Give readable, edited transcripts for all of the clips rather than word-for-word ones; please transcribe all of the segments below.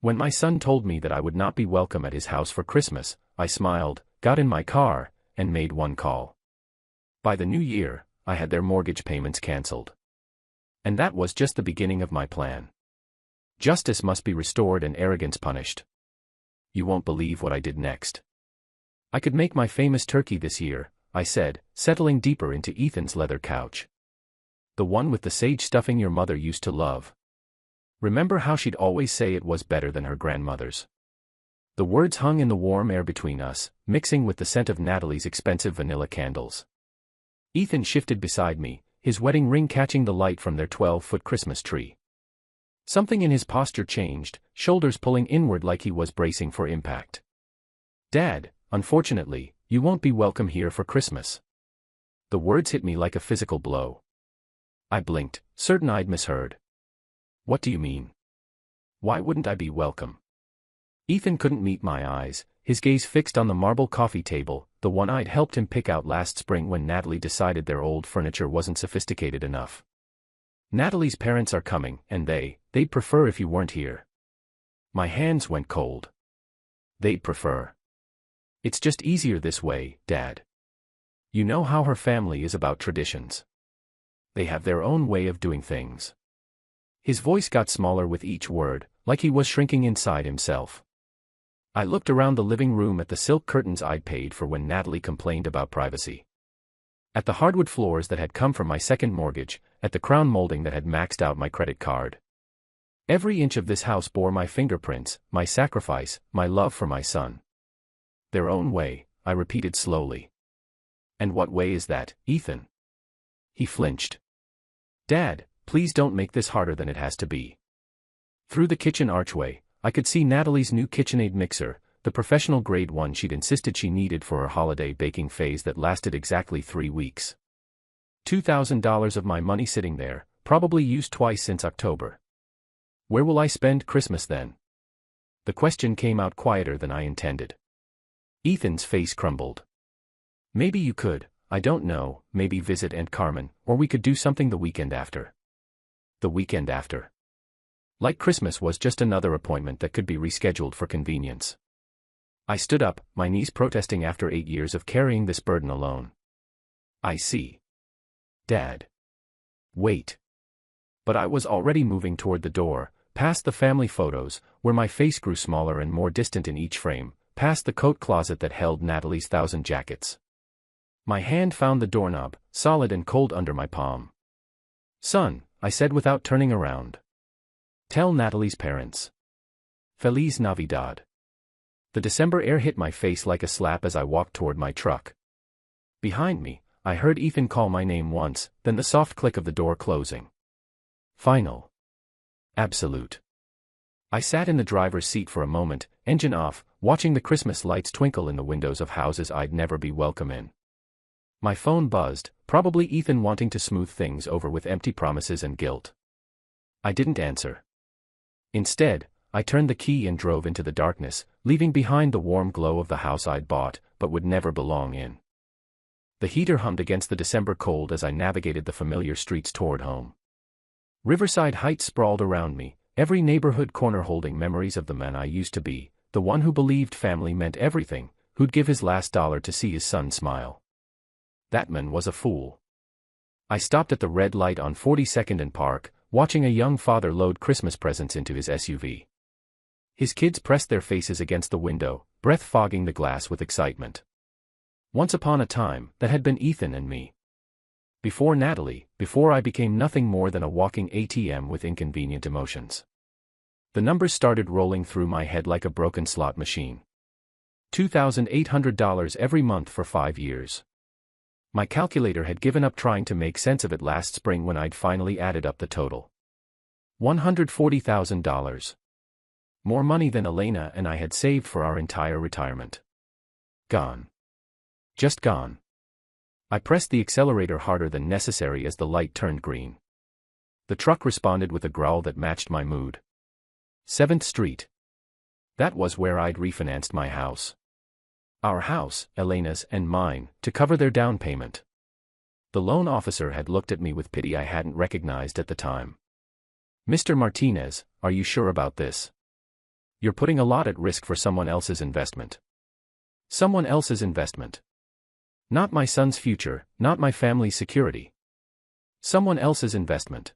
When my son told me that I would not be welcome at his house for Christmas, I smiled, got in my car, and made one call. By the new year, I had their mortgage payments cancelled. And that was just the beginning of my plan. Justice must be restored and arrogance punished. You won't believe what I did next. I could make my famous turkey this year, I said, settling deeper into Ethan's leather couch. The one with the sage stuffing your mother used to love. Remember how she'd always say it was better than her grandmother's? The words hung in the warm air between us, mixing with the scent of Natalie's expensive vanilla candles. Ethan shifted beside me, his wedding ring catching the light from their 12-foot Christmas tree. Something in his posture changed, shoulders pulling inward like he was bracing for impact. Dad, unfortunately, you won't be welcome here for Christmas. The words hit me like a physical blow. I blinked, certain I'd misheard. What do you mean? Why wouldn't I be welcome? Ethan couldn't meet my eyes, his gaze fixed on the marble coffee table, the one I'd helped him pick out last spring when Natalie decided their old furniture wasn't sophisticated enough. Natalie's parents are coming, and they'd prefer if you weren't here. My hands went cold. They'd prefer. It's just easier this way, Dad. You know how her family is about traditions. They have their own way of doing things. His voice got smaller with each word, like he was shrinking inside himself. I looked around the living room at the silk curtains I'd paid for when Natalie complained about privacy. At the hardwood floors that had come from my second mortgage, at the crown molding that had maxed out my credit card. Every inch of this house bore my fingerprints, my sacrifice, my love for my son. Their own way, I repeated slowly. And what way is that, Ethan? He flinched. Dad, please don't make this harder than it has to be. Through the kitchen archway, I could see Natalie's new KitchenAid mixer, the professional grade one she'd insisted she needed for her holiday baking phase that lasted exactly 3 weeks. $2,000 of my money sitting there, probably used twice since October. Where will I spend Christmas then? The question came out quieter than I intended. Ethan's face crumbled. Maybe you could, I don't know, maybe visit Aunt Carmen, or we could do something the weekend after. The weekend after. Like Christmas was just another appointment that could be rescheduled for convenience. I stood up, my knees protesting after 8 years of carrying this burden alone. I see. Dad. Wait. But I was already moving toward the door, past the family photos, where my face grew smaller and more distant in each frame, past the coat closet that held Natalie's 1,000 jackets. My hand found the doorknob, solid and cold under my palm. Son, I said without turning around. Tell Natalie's parents. Feliz Navidad. The December air hit my face like a slap as I walked toward my truck. Behind me, I heard Ethan call my name once, then the soft click of the door closing. Final. Absolute. I sat in the driver's seat for a moment, engine off, watching the Christmas lights twinkle in the windows of houses I'd never be welcome in. My phone buzzed, probably Ethan wanting to smooth things over with empty promises and guilt. I didn't answer. Instead, I turned the key and drove into the darkness, leaving behind the warm glow of the house I'd bought, but would never belong in. The heater hummed against the December cold as I navigated the familiar streets toward home. Riverside Heights sprawled around me, every neighborhood corner holding memories of the man I used to be, the one who believed family meant everything, who'd give his last dollar to see his son smile. That man was a fool. I stopped at the red light on 42nd and Park, watching a young father load Christmas presents into his SUV. His kids pressed their faces against the window, breath fogging the glass with excitement. Once upon a time, that had been Ethan and me. Before Natalie, before I became nothing more than a walking ATM with inconvenient emotions. The numbers started rolling through my head like a broken slot machine. $2,800 every month for 5 years. My calculator had given up trying to make sense of it last spring when I'd finally added up the total. $140,000. More money than Elena and I had saved for our entire retirement. Gone. Just gone. I pressed the accelerator harder than necessary as the light turned green. The truck responded with a growl that matched my mood. 7th Street. That was where I'd refinanced my house. Our house, Elena's and mine, to cover their down payment. The loan officer had looked at me with pity I hadn't recognized at the time. Mr. Martinez, are you sure about this? You're putting a lot at risk for someone else's investment. Someone else's investment. Not my son's future, not my family's security. Someone else's investment.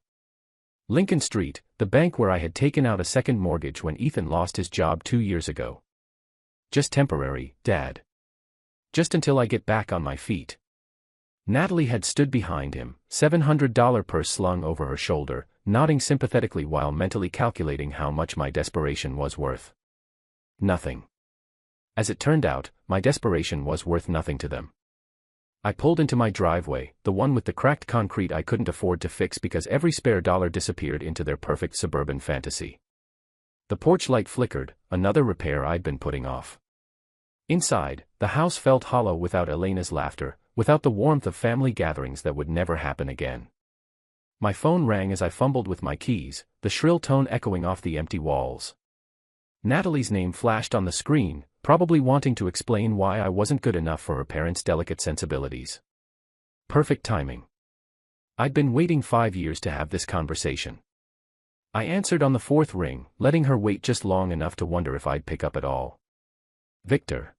Lincoln Street, the bank where I had taken out a second mortgage when Ethan lost his job 2 years ago. Just temporary, Dad. Just until I get back on my feet. Natalie had stood behind him, $700 purse slung over her shoulder, nodding sympathetically while mentally calculating how much my desperation was worth. Nothing. As it turned out, my desperation was worth nothing to them. I pulled into my driveway, the one with the cracked concrete I couldn't afford to fix because every spare dollar disappeared into their perfect suburban fantasy. The porch light flickered, another repair I'd been putting off. Inside, the house felt hollow without Elena's laughter, without the warmth of family gatherings that would never happen again. My phone rang as I fumbled with my keys, the shrill tone echoing off the empty walls. Natalie's name flashed on the screen, probably wanting to explain why I wasn't good enough for her parents' delicate sensibilities. Perfect timing. I'd been waiting 5 years to have this conversation. I answered on the fourth ring, letting her wait just long enough to wonder if I'd pick up at all. Victor.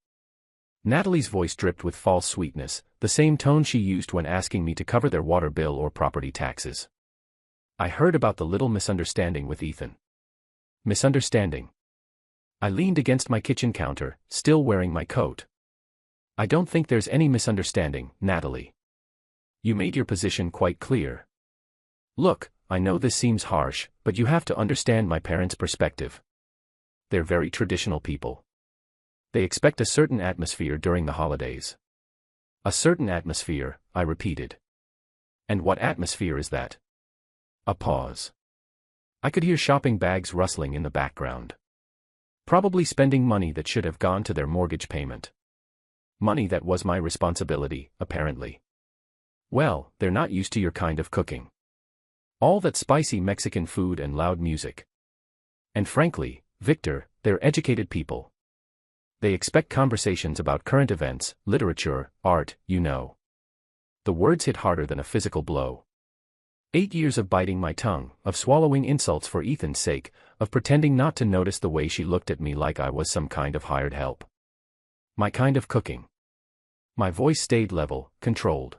Natalie's voice dripped with false sweetness, the same tone she used when asking me to cover their water bill or property taxes. I heard about the little misunderstanding with Ethan. Misunderstanding. I leaned against my kitchen counter, still wearing my coat. I don't think there's any misunderstanding, Natalie. You made your position quite clear. Look, I know this seems harsh, but you have to understand my parents' perspective. They're very traditional people. They expect a certain atmosphere during the holidays. A certain atmosphere, I repeated. And what atmosphere is that? A pause. I could hear shopping bags rustling in the background. Probably spending money that should have gone to their mortgage payment. Money that was my responsibility, apparently. Well, they're not used to your kind of cooking. All that spicy Mexican food and loud music. And frankly, Victor, they're educated people. They expect conversations about current events, literature, art, you know. The words hit harder than a physical blow. 8 years of biting my tongue, of swallowing insults for Ethan's sake, of pretending not to notice the way she looked at me like I was some kind of hired help. My kind of cooking. My voice stayed level, controlled.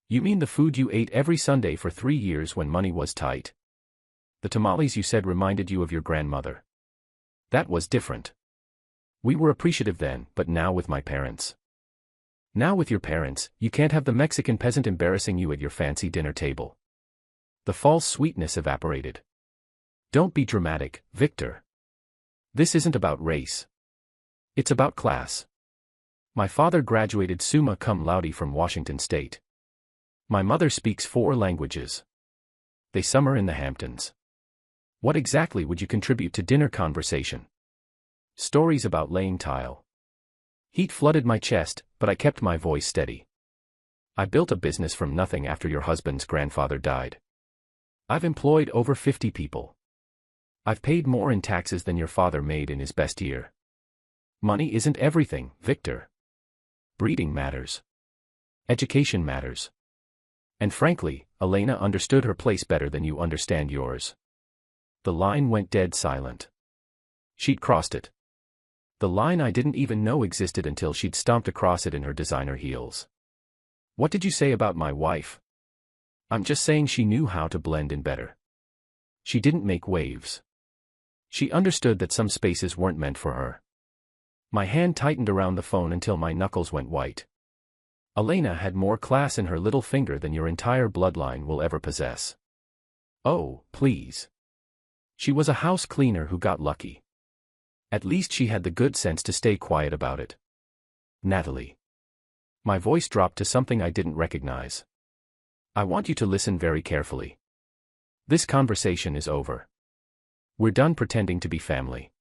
You mean the food you ate every Sunday for 3 years when money was tight? The tamales you said reminded you of your grandmother. That was different. We were appreciative then, but now with my parents. Now with your parents, you can't have the Mexican peasant embarrassing you at your fancy dinner table. The false sweetness evaporated. Don't be dramatic, Victor. This isn't about race. It's about class. My father graduated summa cum laude from Washington State. My mother speaks 4 languages. They summer in the Hamptons. What exactly would you contribute to dinner conversation? Stories about laying tile. Heat flooded my chest, but I kept my voice steady. I built a business from nothing after your husband's grandfather died. I've employed over 50 people. I've paid more in taxes than your father made in his best year. Money isn't everything, Victor. Breeding matters. Education matters. And frankly, Elena understood her place better than you understand yours. The line went dead silent. She'd crossed it. The line I didn't even know existed until she'd stomped across it in her designer heels. What did you say about my wife? I'm just saying she knew how to blend in better. She didn't make waves. She understood that some spaces weren't meant for her. My hand tightened around the phone until my knuckles went white. Elena had more class in her little finger than your entire bloodline will ever possess. Oh, please. She was a house cleaner who got lucky. At least she had the good sense to stay quiet about it. Natalie. My voice dropped to something I didn't recognize. I want you to listen very carefully. This conversation is over. We're done pretending to be family.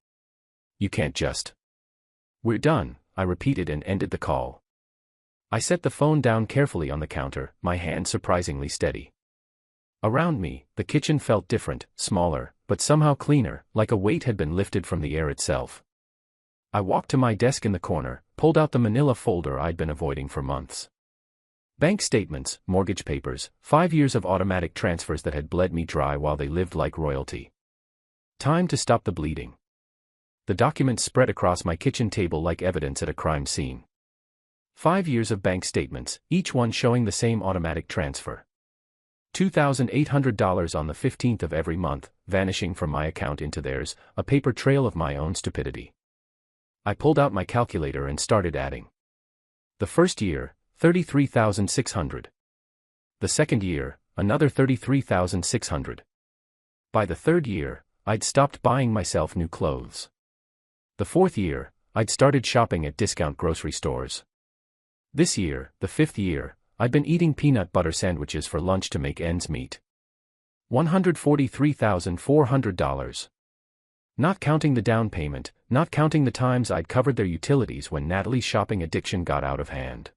You can't just. We're done, I repeated and ended the call. I set the phone down carefully on the counter, my hand surprisingly steady. Around me, the kitchen felt different, smaller, but somehow cleaner, like a weight had been lifted from the air itself. I walked to my desk in the corner, pulled out the manila folder I'd been avoiding for months. Bank statements, mortgage papers, 5 years of automatic transfers that had bled me dry while they lived like royalty. Time to stop the bleeding. The documents spread across my kitchen table like evidence at a crime scene. 5 years of bank statements, each one showing the same automatic transfer. $2,800 on the 15th of every month, vanishing from my account into theirs, a paper trail of my own stupidity. I pulled out my calculator and started adding. The first year, $33,600. The second year, another $33,600. By the third year, I'd stopped buying myself new clothes. The fourth year, I'd started shopping at discount grocery stores. This year, the fifth year, I'd been eating peanut butter sandwiches for lunch to make ends meet. $143,400. Not counting the down payment, not counting the times I'd covered their utilities when Natalie's shopping addiction got out of hand.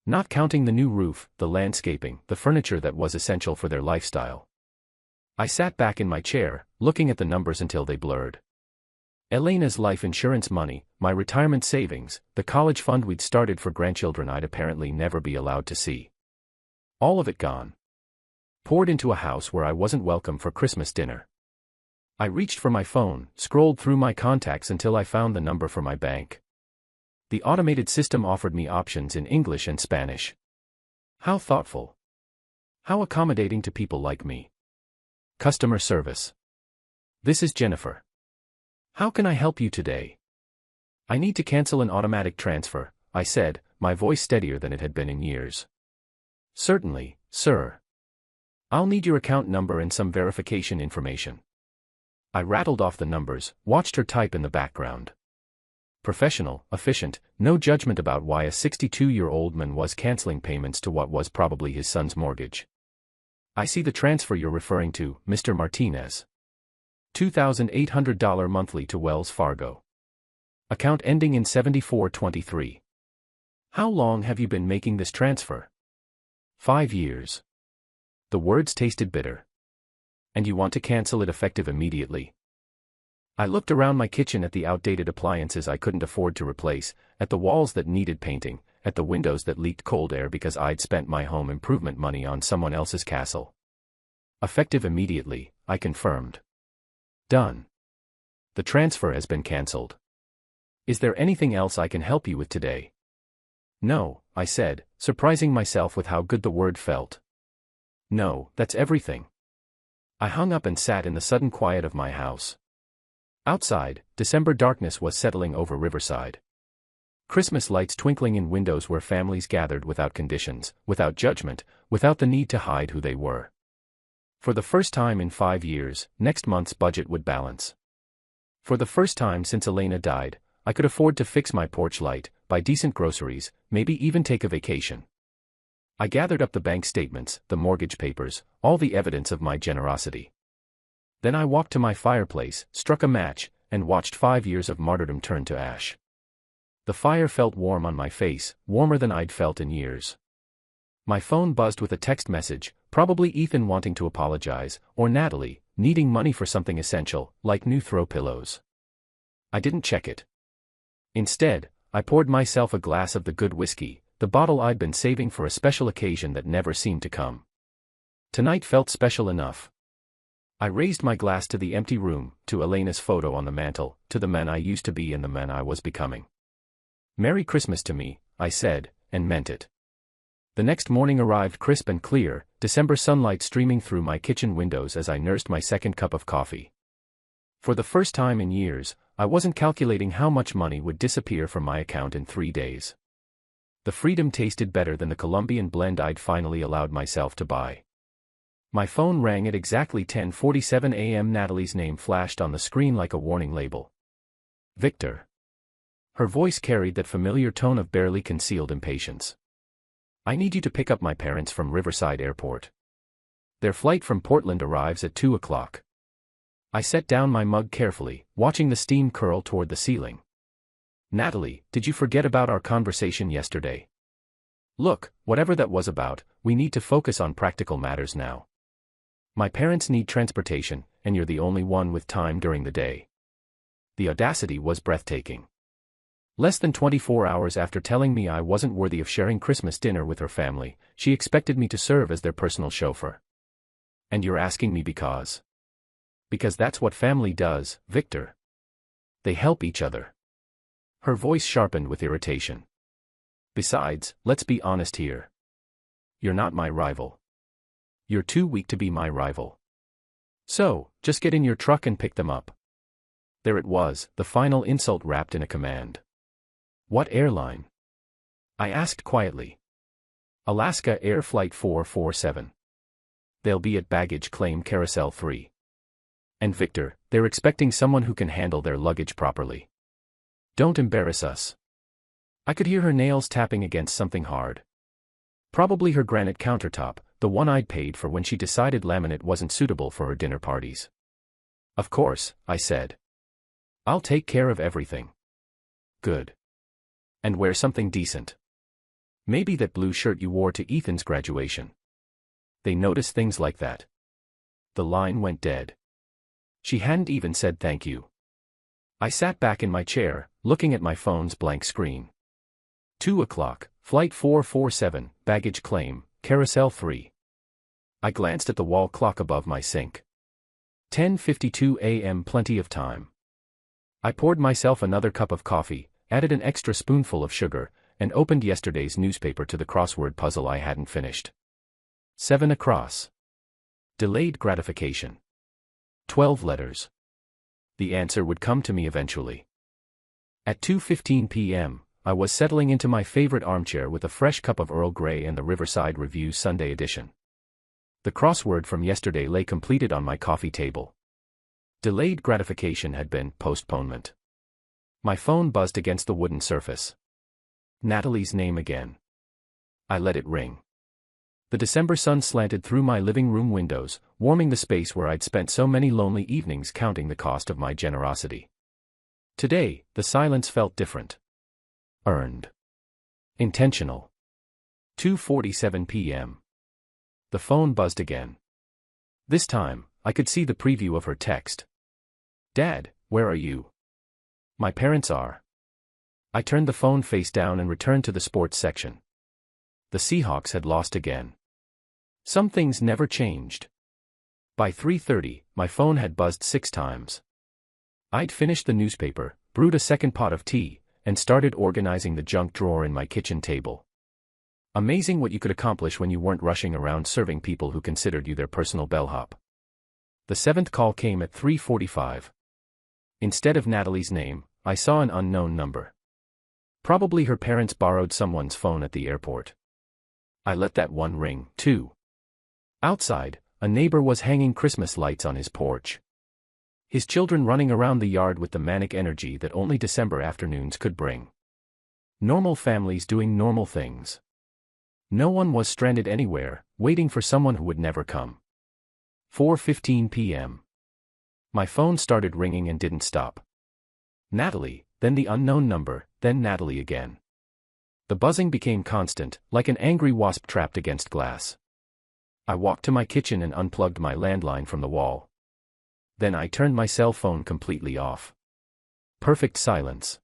Not counting the new roof, the landscaping, the furniture that was essential for their lifestyle. I sat back in my chair, looking at the numbers until they blurred. Elena's life insurance money, my retirement savings, the college fund we'd started for grandchildren I'd apparently never be allowed to see. All of it gone. Poured into a house where I wasn't welcome for Christmas dinner. I reached for my phone, scrolled through my contacts until I found the number for my bank. The automated system offered me options in English and Spanish. How thoughtful. How accommodating to people like me. Customer service. This is Jennifer. How can I help you today? I need to cancel an automatic transfer, I said, my voice steadier than it had been in years. Certainly, sir. I'll need your account number and some verification information. I rattled off the numbers, watched her type in the background. Professional, efficient, no judgment about why a 62-year-old man was canceling payments to what was probably his son's mortgage. I see the transfer you're referring to, Mr. Martinez. $2,800 monthly to Wells Fargo. Account ending in 7423. How long have you been making this transfer? 5 years. The words tasted bitter. And you want to cancel it effective immediately? I looked around my kitchen at the outdated appliances I couldn't afford to replace, at the walls that needed painting, at the windows that leaked cold air because I'd spent my home improvement money on someone else's castle. Effective immediately, I confirmed. Done. The transfer has been cancelled. Is there anything else I can help you with today? No, I said, surprising myself with how good the word felt. No, that's everything. I hung up and sat in the sudden quiet of my house. Outside, December darkness was settling over Riverside. Christmas lights twinkling in windows where families gathered without conditions, without judgment, without the need to hide who they were. For the first time in 5 years, next month's budget would balance. For the first time since Elena died, I could afford to fix my porch light, buy decent groceries, maybe even take a vacation. I gathered up the bank statements, the mortgage papers, all the evidence of my generosity. Then I walked to my fireplace, struck a match, and watched 5 years of martyrdom turn to ash. The fire felt warm on my face, warmer than I'd felt in years. My phone buzzed with a text message, probably Ethan wanting to apologize, or Natalie, needing money for something essential, like new throw pillows. I didn't check it. Instead, I poured myself a glass of the good whiskey, the bottle I'd been saving for a special occasion that never seemed to come. Tonight felt special enough. I raised my glass to the empty room, to Elena's photo on the mantel, to the man I used to be and the man I was becoming. Merry Christmas to me, I said, and meant it. The next morning arrived crisp and clear, December sunlight streaming through my kitchen windows as I nursed my second cup of coffee. For the first time in years, I wasn't calculating how much money would disappear from my account in 3 days. The freedom tasted better than the Colombian blend I'd finally allowed myself to buy. My phone rang at exactly 10:47 a.m. Natalie's name flashed on the screen like a warning label. Victor. Her voice carried that familiar tone of barely concealed impatience. I need you to pick up my parents from Riverside Airport. Their flight from Portland arrives at 2 o'clock. I set down my mug carefully, watching the steam curl toward the ceiling. Natalie, did you forget about our conversation yesterday? Look, whatever that was about, we need to focus on practical matters now. My parents need transportation, and you're the only one with time during the day. The audacity was breathtaking. Less than 24 hours after telling me I wasn't worthy of sharing Christmas dinner with her family, she expected me to serve as their personal chauffeur. And you're asking me because? Because that's what family does, Victor. They help each other. Her voice sharpened with irritation. Besides, let's be honest here. You're not my rival. You're too weak to be my rival. So, just get in your truck and pick them up. There it was, the final insult wrapped in a command. What airline? I asked quietly. Alaska Air Flight 447. They'll be at baggage claim carousel 3. And Victor, they're expecting someone who can handle their luggage properly. Don't embarrass us. I could hear her nails tapping against something hard. Probably her granite countertop, the one I'd paid for when she decided laminate wasn't suitable for her dinner parties. Of course, I said. I'll take care of everything. Good. And wear something decent. Maybe that blue shirt you wore to Ethan's graduation. They notice things like that. The line went dead. She hadn't even said thank you. I sat back in my chair, looking at my phone's blank screen. 2 o'clock, Flight 447, baggage claim, carousel 3. I glanced at the wall clock above my sink. 10:52 a.m. Plenty of time. I poured myself another cup of coffee, added an extra spoonful of sugar, and opened yesterday's newspaper to the crossword puzzle I hadn't finished. 7 across. Delayed gratification. 12 letters. The answer would come to me eventually. At 2:15 p.m., I was settling into my favorite armchair with a fresh cup of Earl Grey and the Riverside Review Sunday edition. The crossword from yesterday lay completed on my coffee table. Delayed gratification had been postponement. My phone buzzed against the wooden surface. Natalie's name again. I let it ring. The December sun slanted through my living room windows, warming the space where I'd spent so many lonely evenings counting the cost of my generosity. Today, the silence felt different. Earned. Intentional. 2:47 p.m. The phone buzzed again. This time, I could see the preview of her text. Dad, where are you? My parents are. I turned the phone face down and returned to the sports section. The Seahawks had lost again. Some things never changed. By 3:30, my phone had buzzed 6 times. I'd finished the newspaper, brewed a second pot of tea, and started organizing the junk drawer in my kitchen table. Amazing what you could accomplish when you weren't rushing around serving people who considered you their personal bellhop. The 7th call came at 3:45. Instead of Natalie's name, I saw an unknown number. Probably her parents borrowed someone's phone at the airport. I let that one ring, too. Outside, a neighbor was hanging Christmas lights on his porch. His children running around the yard with the manic energy that only December afternoons could bring. Normal families doing normal things. No one was stranded anywhere, waiting for someone who would never come. 4:15 p.m. My phone started ringing and didn't stop. Natalie, then the unknown number, then Natalie again. The buzzing became constant, like an angry wasp trapped against glass. I walked to my kitchen and unplugged my landline from the wall. Then I turned my cell phone completely off. Perfect silence.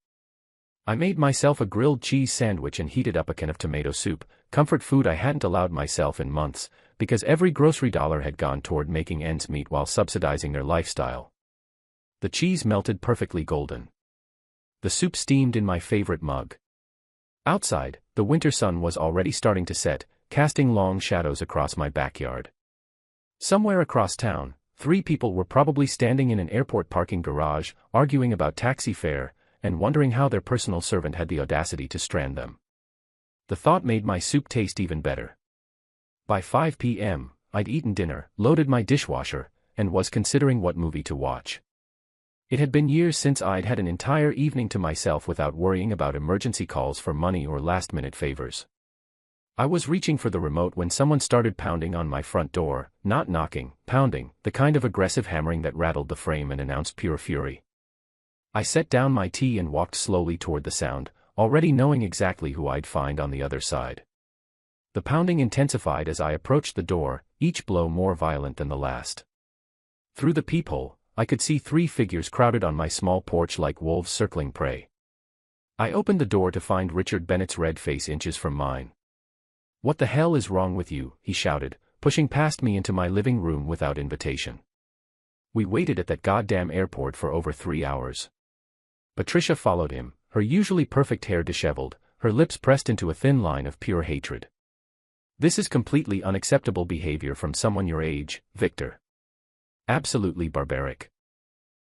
I made myself a grilled cheese sandwich and heated up a can of tomato soup, comfort food I hadn't allowed myself in months, because every grocery dollar had gone toward making ends meet while subsidizing their lifestyle. The cheese melted perfectly golden. The soup steamed in my favorite mug. Outside, the winter sun was already starting to set, casting long shadows across my backyard. Somewhere across town, 3 people were probably standing in an airport parking garage, arguing about taxi fare, and wondering how their personal servant had the audacity to strand them. The thought made my soup taste even better. By 5 p.m., I'd eaten dinner, loaded my dishwasher, and was considering what movie to watch. It had been years since I'd had an entire evening to myself without worrying about emergency calls for money or last-minute favors. I was reaching for the remote when someone started pounding on my front door, not knocking, pounding, the kind of aggressive hammering that rattled the frame and announced pure fury. I set down my tea and walked slowly toward the sound, already knowing exactly who I'd find on the other side. The pounding intensified as I approached the door, each blow more violent than the last. Through the peephole, I could see 3 figures crowded on my small porch like wolves circling prey. I opened the door to find Richard Bennett's red face inches from mine. "What the hell is wrong with you?" he shouted, pushing past me into my living room without invitation. We waited at that goddamn airport for over 3 hours. Patricia followed him, her usually perfect hair disheveled, her lips pressed into a thin line of pure hatred. This is completely unacceptable behavior from someone your age, Victor. Absolutely barbaric.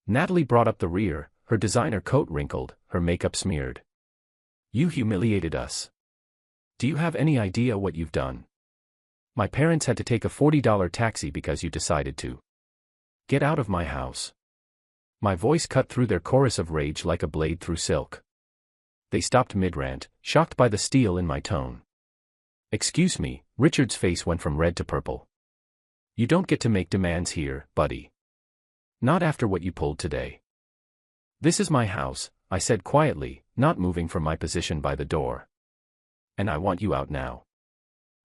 Natalie brought up the rear, her designer coat wrinkled, her makeup smeared. You humiliated us. Do you have any idea what you've done? My parents had to take a $40 taxi because you decided to. Get out of my house. My voice cut through their chorus of rage like a blade through silk. They stopped mid-rant, shocked by the steel in my tone. Excuse me, Richard's face went from red to purple. You don't get to make demands here, buddy. Not after what you pulled today. This is my house, I said quietly, not moving from my position by the door. And I want you out now.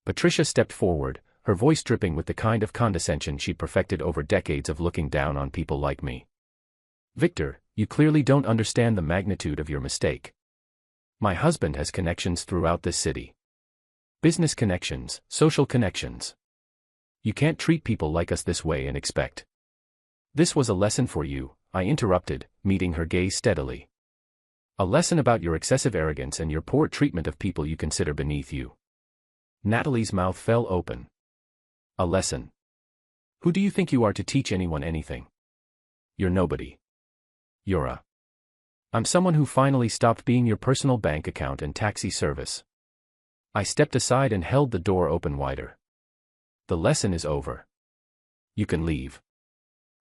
Patricia stepped forward, her voice dripping with the kind of condescension she'd perfected over decades of looking down on people like me. Victor, you clearly don't understand the magnitude of your mistake. My husband has connections throughout this city. Business connections, social connections. You can't treat people like us this way and expect. This was a lesson for you, I interrupted, meeting her gaze steadily. A lesson about your excessive arrogance and your poor treatment of people you consider beneath you. Natalie's mouth fell open. A lesson? Who do you think you are to teach anyone anything? You're nobody. I'm someone who finally stopped being your personal bank account and taxi service. I stepped aside and held the door open wider. The lesson is over. You can leave.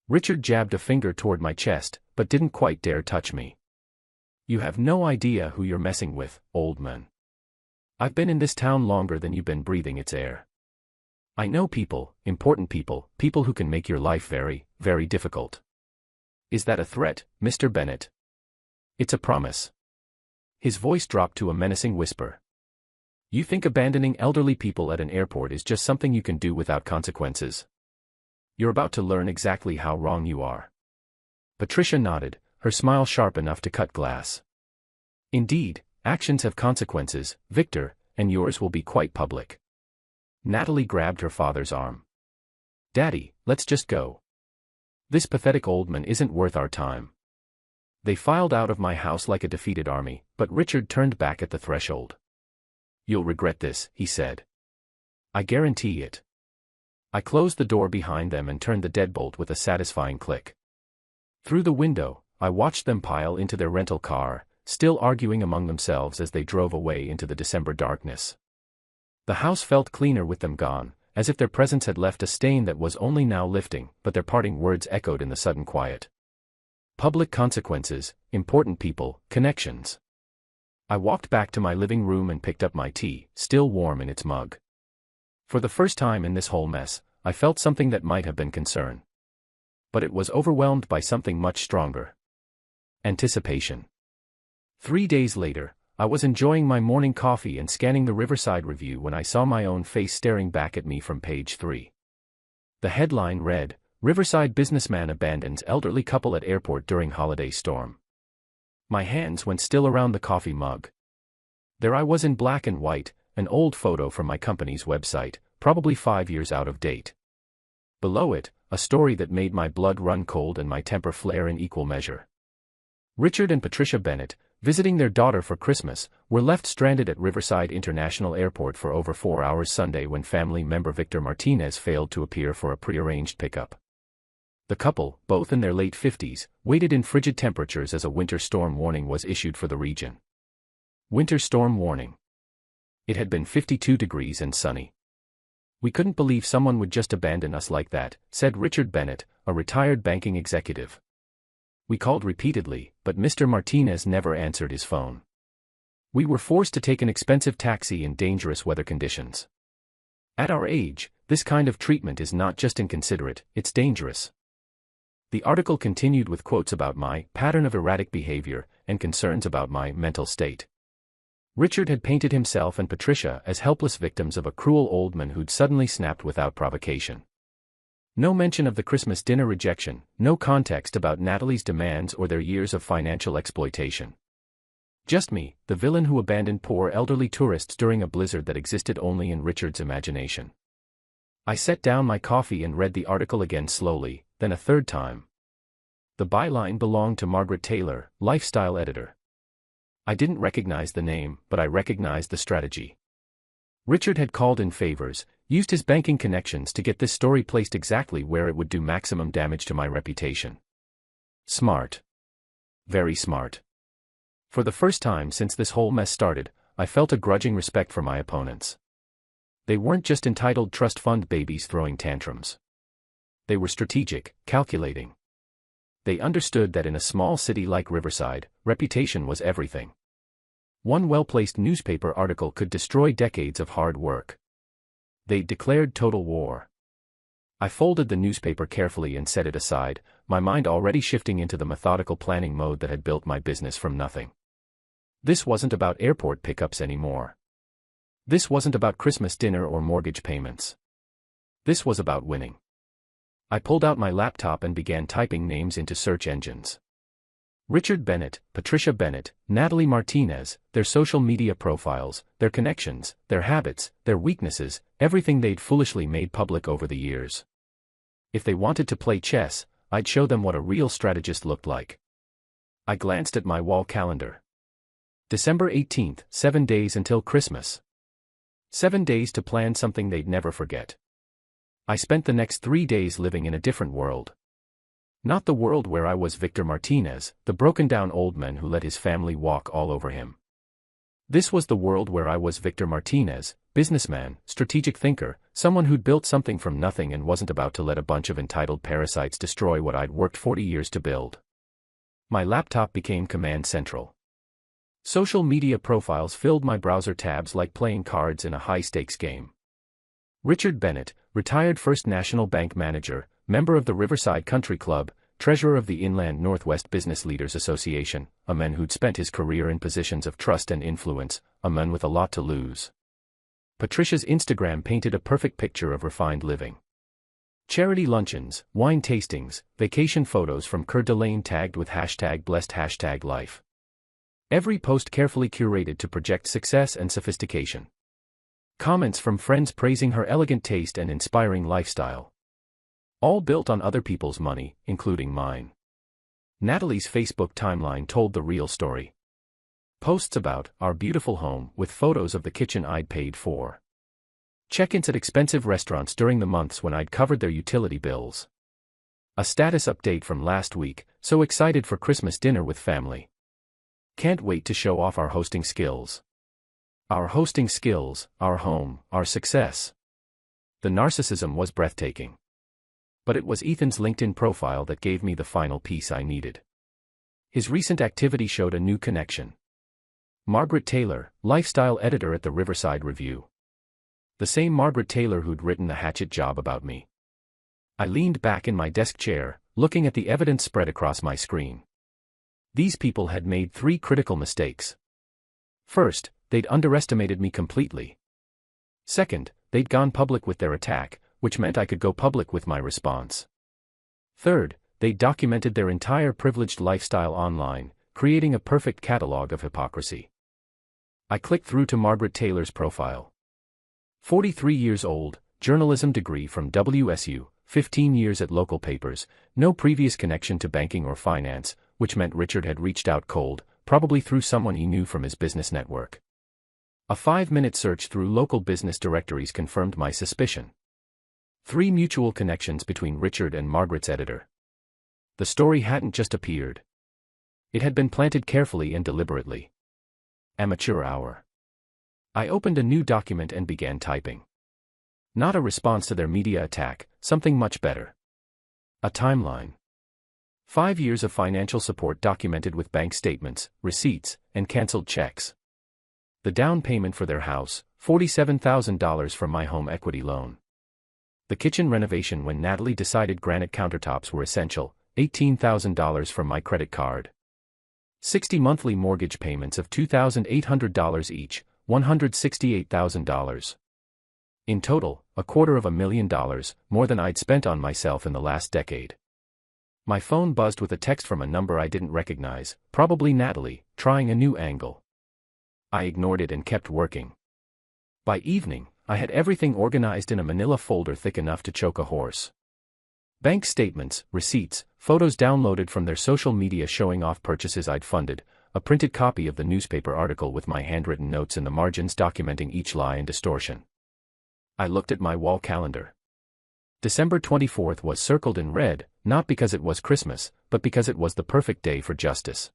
Richard jabbed a finger toward my chest, but didn't quite dare touch me. You have no idea who you're messing with, old man. I've been in this town longer than you've been breathing its air. I know people, important people, people who can make your life very, very difficult. Is that a threat, Mr. Bennett? It's a promise. His voice dropped to a menacing whisper. You think abandoning elderly people at an airport is just something you can do without consequences? You're about to learn exactly how wrong you are. Patricia nodded, her smile sharp enough to cut glass. Indeed, actions have consequences, Victor, and yours will be quite public. Natalie grabbed her father's arm. Daddy, let's just go. This pathetic old man isn't worth our time. They filed out of my house like a defeated army, but Richard turned back at the threshold. You'll regret this, he said. I guarantee it. I closed the door behind them and turned the deadbolt with a satisfying click. Through the window, I watched them pile into their rental car, still arguing among themselves as they drove away into the December darkness. The house felt cleaner with them gone, as if their presence had left a stain that was only now lifting, but their parting words echoed in the sudden quiet. Public consequences, important people, connections. I walked back to my living room and picked up my tea, still warm in its mug. For the first time in this whole mess, I felt something that might have been concern. But it was overwhelmed by something much stronger. Anticipation. 3 days later, I was enjoying my morning coffee and scanning the Riverside Review when I saw my own face staring back at me from page 3. The headline read, Riverside Businessman Abandons Elderly Couple at Airport During Holiday Storm. My hands went still around the coffee mug. There I was in black and white, an old photo from my company's website, probably 5 years out of date. Below it, a story that made my blood run cold and my temper flare in equal measure. Richard and Patricia Bennett, visiting their daughter for Christmas, were left stranded at Riverside International Airport for over 4 hours Sunday when family member Victor Martinez failed to appear for a prearranged pickup. The couple, both in their late 50s, waited in frigid temperatures as a winter storm warning was issued for the region. Winter storm warning. It had been 52 degrees and sunny. We couldn't believe someone would just abandon us like that, said Richard Bennett, a retired banking executive. We called repeatedly, but Mr. Martinez never answered his phone. We were forced to take an expensive taxi in dangerous weather conditions. At our age, this kind of treatment is not just inconsiderate, it's dangerous. The article continued with quotes about my pattern of erratic behavior and concerns about my mental state. Richard had painted himself and Patricia as helpless victims of a cruel old man who'd suddenly snapped without provocation. No mention of the Christmas dinner rejection, no context about Natalie's demands or their years of financial exploitation. Just me, the villain who abandoned poor elderly tourists during a blizzard that existed only in Richard's imagination. I set down my coffee and read the article again slowly, then a third time. The byline belonged to Margaret Taylor, lifestyle editor. I didn't recognize the name, but I recognized the strategy. Richard had called in favors, used his banking connections to get this story placed exactly where it would do maximum damage to my reputation. Smart. Very smart. For the first time since this whole mess started, I felt a grudging respect for my opponents. They weren't just entitled trust fund babies throwing tantrums. They were strategic, calculating. They understood that in a small city like Riverside, reputation was everything. One well-placed newspaper article could destroy decades of hard work. They declared total war. I folded the newspaper carefully and set it aside, my mind already shifting into the methodical planning mode that had built my business from nothing. This wasn't about airport pickups anymore. This wasn't about Christmas dinner or mortgage payments. This was about winning. I pulled out my laptop and began typing names into search engines. Richard Bennett, Patricia Bennett, Natalie Martinez, their social media profiles, their connections, their habits, their weaknesses, everything they'd foolishly made public over the years. If they wanted to play chess, I'd show them what a real strategist looked like. I glanced at my wall calendar. December 18th, 7 days until Christmas. 7 days to plan something they'd never forget. I spent the next 3 days living in a different world. Not the world where I was Victor Martinez, the broken-down old man who let his family walk all over him. This was the world where I was Victor Martinez, businessman, strategic thinker, someone who'd built something from nothing and wasn't about to let a bunch of entitled parasites destroy what I'd worked 40 years to build. My laptop became command central. Social media profiles filled my browser tabs like playing cards in a high-stakes game. Richard Bennett, retired First National Bank manager, member of the Riverside Country Club, treasurer of the Inland Northwest Business Leaders Association, a man who'd spent his career in positions of trust and influence, a man with a lot to lose. Patricia's Instagram painted a perfect picture of refined living. Charity luncheons, wine tastings, vacation photos from Coeur d'Alene tagged with #blessed #life. Every post carefully curated to project success and sophistication. Comments from friends praising her elegant taste and inspiring lifestyle. All built on other people's money, including mine. Natalie's Facebook timeline told the real story. Posts about our beautiful home with photos of the kitchen I'd paid for. Check-ins at expensive restaurants during the months when I'd covered their utility bills. A status update from last week, so excited for Christmas dinner with family. Can't wait to show off our hosting skills. Our hosting skills, our home, our success. The narcissism was breathtaking. But it was Ethan's LinkedIn profile that gave me the final piece I needed. His recent activity showed a new connection. Margaret Taylor, lifestyle editor at the Riverside Review. The same Margaret Taylor who'd written the hatchet job about me. I leaned back in my desk chair, looking at the evidence spread across my screen. These people had made 3 critical mistakes. First, they'd underestimated me completely. Second, they'd gone public with their attack, which meant I could go public with my response. Third, they documented their entire privileged lifestyle online, creating a perfect catalog of hypocrisy. I clicked through to Margaret Taylor's profile. 43 years old, journalism degree from WSU, 15 years at local papers, no previous connection to banking or finance, which meant Richard had reached out cold, probably through someone he knew from his business network. A 5-minute search through local business directories confirmed my suspicion. 3 mutual connections between Richard and Margaret's editor. The story hadn't just appeared. It had been planted carefully and deliberately. Amateur hour. I opened a new document and began typing. Not a response to their media attack, something much better. A timeline. 5 years of financial support documented with bank statements, receipts, and canceled checks. The down payment for their house, $47,000 from my home equity loan. The kitchen renovation when Natalie decided granite countertops were essential, $18,000 from my credit card. 60 monthly mortgage payments of $2,800 each, $168,000. In total, $250,000, more than I'd spent on myself in the last decade. My phone buzzed with a text from a number I didn't recognize, probably Natalie, trying a new angle. I ignored it and kept working. By evening, I had everything organized in a manila folder thick enough to choke a horse. Bank statements, receipts, photos downloaded from their social media showing off purchases I'd funded, a printed copy of the newspaper article with my handwritten notes in the margins documenting each lie and distortion. I looked at my wall calendar. December 24th was circled in red, not because it was Christmas, but because it was the perfect day for justice.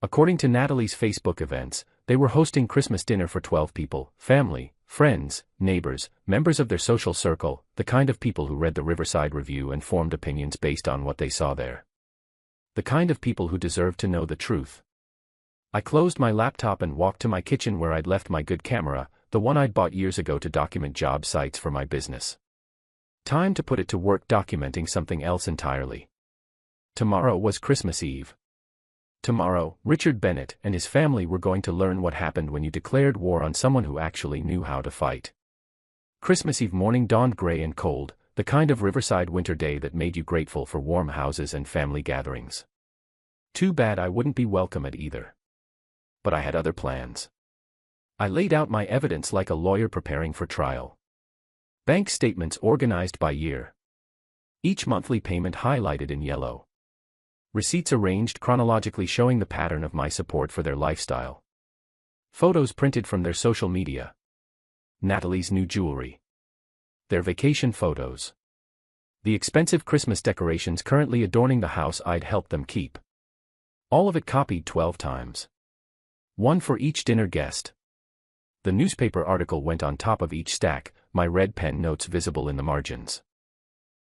According to Natalie's Facebook events, they were hosting Christmas dinner for 12 people, family, friends, neighbors, members of their social circle, the kind of people who read the Riverside Review and formed opinions based on what they saw there. The kind of people who deserved to know the truth. I closed my laptop and walked to my kitchen where I'd left my good camera, the one I'd bought years ago to document job sites for my business. Time to put it to work documenting something else entirely. Tomorrow was Christmas Eve. Tomorrow, Richard Bennett and his family were going to learn what happened when you declared war on someone who actually knew how to fight. Christmas Eve morning dawned gray and cold, the kind of riverside winter day that made you grateful for warm houses and family gatherings. Too bad I wouldn't be welcome at either. But I had other plans. I laid out my evidence like a lawyer preparing for trial. Bank statements organized by year. Each monthly payment highlighted in yellow. Receipts arranged chronologically showing the pattern of my support for their lifestyle. Photos printed from their social media. Natalie's new jewelry. Their vacation photos. The expensive Christmas decorations currently adorning the house I'd helped them keep. All of it copied 12 times. One for each dinner guest. The newspaper article went on top of each stack, my red pen notes visible in the margins.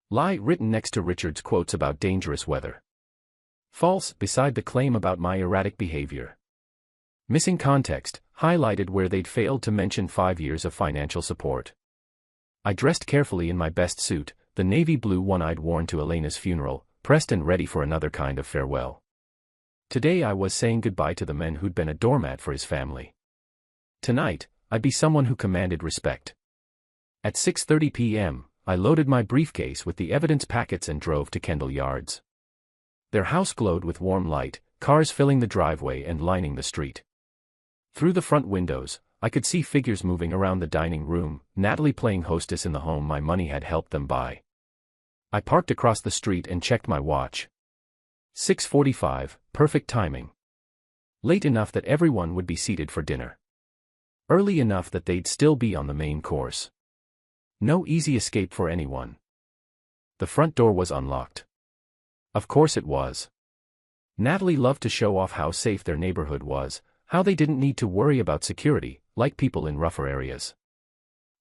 Lie written next to Richard's quotes about dangerous weather. False beside the claim about my erratic behavior. Missing context, highlighted where they'd failed to mention 5 years of financial support. I dressed carefully in my best suit, the navy blue one I'd worn to Elena's funeral, pressed and ready for another kind of farewell. Today I was saying goodbye to the man who'd been a doormat for his family. Tonight, I'd be someone who commanded respect. At 6:30 p.m., I loaded my briefcase with the evidence packets and drove to Kendall Yards. Their house glowed with warm light, cars filling the driveway and lining the street. Through the front windows, I could see figures moving around the dining room, Natalie playing hostess in the home my money had helped them buy. I parked across the street and checked my watch. 6:45, perfect timing. Late enough that everyone would be seated for dinner. Early enough that they'd still be on the main course. No easy escape for anyone. The front door was unlocked. Of course it was. Natalie loved to show off how safe their neighborhood was, how they didn't need to worry about security, like people in rougher areas.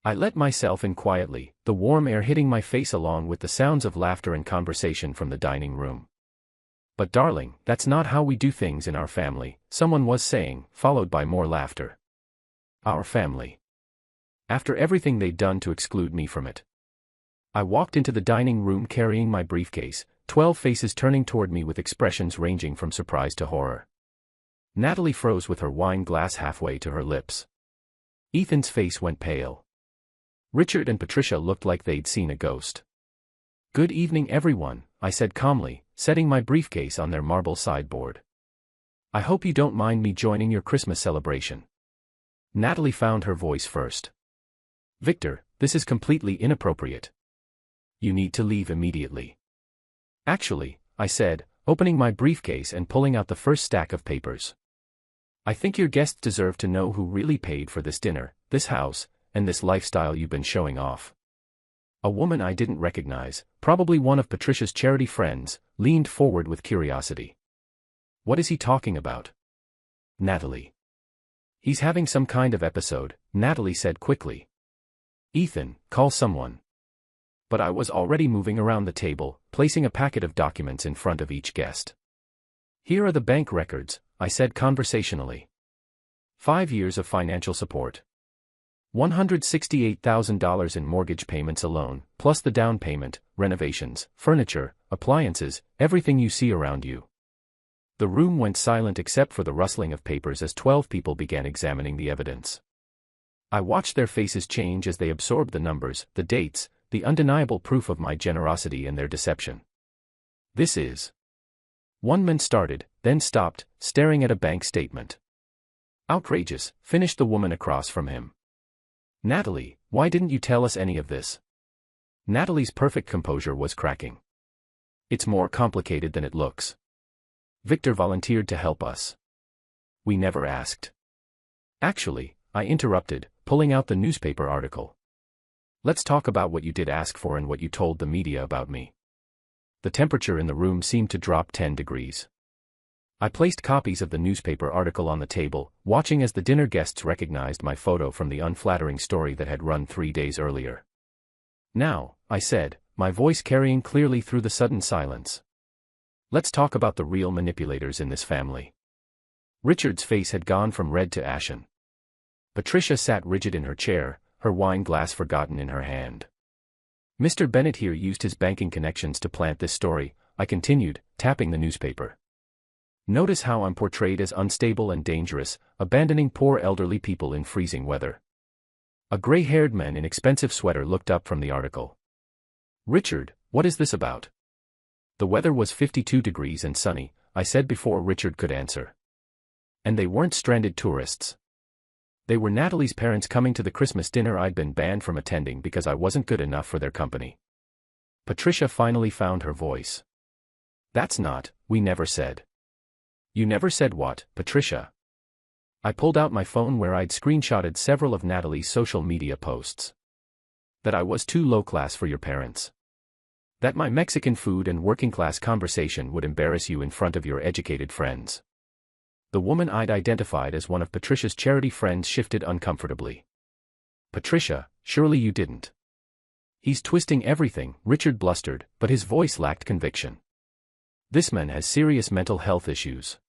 I let myself in quietly, the warm air hitting my face along with the sounds of laughter and conversation from the dining room. But darling, that's not how we do things in our family, someone was saying, followed by more laughter. Our family. After everything they'd done to exclude me from it. I walked into the dining room carrying my briefcase, 12 faces turning toward me with expressions ranging from surprise to horror. Natalie froze with her wine glass halfway to her lips. Ethan's face went pale. Richard and Patricia looked like they'd seen a ghost. "Good evening everyone," I said calmly, setting my briefcase on their marble sideboard. "I hope you don't mind me joining your Christmas celebration." Natalie found her voice first. "Victor, this is completely inappropriate. You need to leave immediately." "Actually," I said, opening my briefcase and pulling out the first stack of papers. "I think your guests deserve to know who really paid for this dinner, this house, and this lifestyle you've been showing off." A woman I didn't recognize, probably one of Patricia's charity friends, leaned forward with curiosity. "What is he talking about?" "Natalie. He's having some kind of episode," Natalie said quickly. "Ethan, call someone." But I was already moving around the table, placing a packet of documents in front of each guest. "Here are the bank records," I said conversationally. 5 years of financial support. $168,000 in mortgage payments alone, plus the down payment, renovations, furniture, appliances, everything you see around you. The room went silent except for the rustling of papers as 12 people began examining the evidence. I watched their faces change as they absorbed the numbers, the dates, the undeniable proof of my generosity and their deception. "This is..." One man started, then stopped, staring at a bank statement. "Outrageous," finished the woman across from him. "Natalie, why didn't you tell us any of this?" Natalie's perfect composure was cracking. It's more complicated than it looks. Victor volunteered to help us. We never asked. Actually, I interrupted, pulling out the newspaper article. Let's talk about what you did ask for and what you told the media about me. The temperature in the room seemed to drop 10 degrees. I placed copies of the newspaper article on the table, watching as the dinner guests recognized my photo from the unflattering story that had run 3 days earlier. Now, I said, my voice carrying clearly through the sudden silence. Let's talk about the real manipulators in this family. Richard's face had gone from red to ashen. Patricia sat rigid in her chair, her wine glass forgotten in her hand. Mr. Bennett here used his banking connections to plant this story, I continued, tapping the newspaper. Notice how I'm portrayed as unstable and dangerous, abandoning poor elderly people in freezing weather. A gray-haired man in expensive sweater looked up from the article. Richard, what is this about? The weather was 52 degrees and sunny, I said before Richard could answer. And they weren't stranded tourists. They were Natalie's parents coming to the Christmas dinner I'd been banned from attending because I wasn't good enough for their company. Patricia finally found her voice. That's not, we never said. You never said what, Patricia? I pulled out my phone where I'd screenshotted several of Natalie's social media posts. That I was too low class for your parents. That my Mexican food and working class conversation would embarrass you in front of your educated friends. The woman I'd identified as one of Patricia's charity friends shifted uncomfortably. Patricia, surely you didn't. He's twisting everything, Richard blustered, but his voice lacked conviction. This man has serious mental health issues.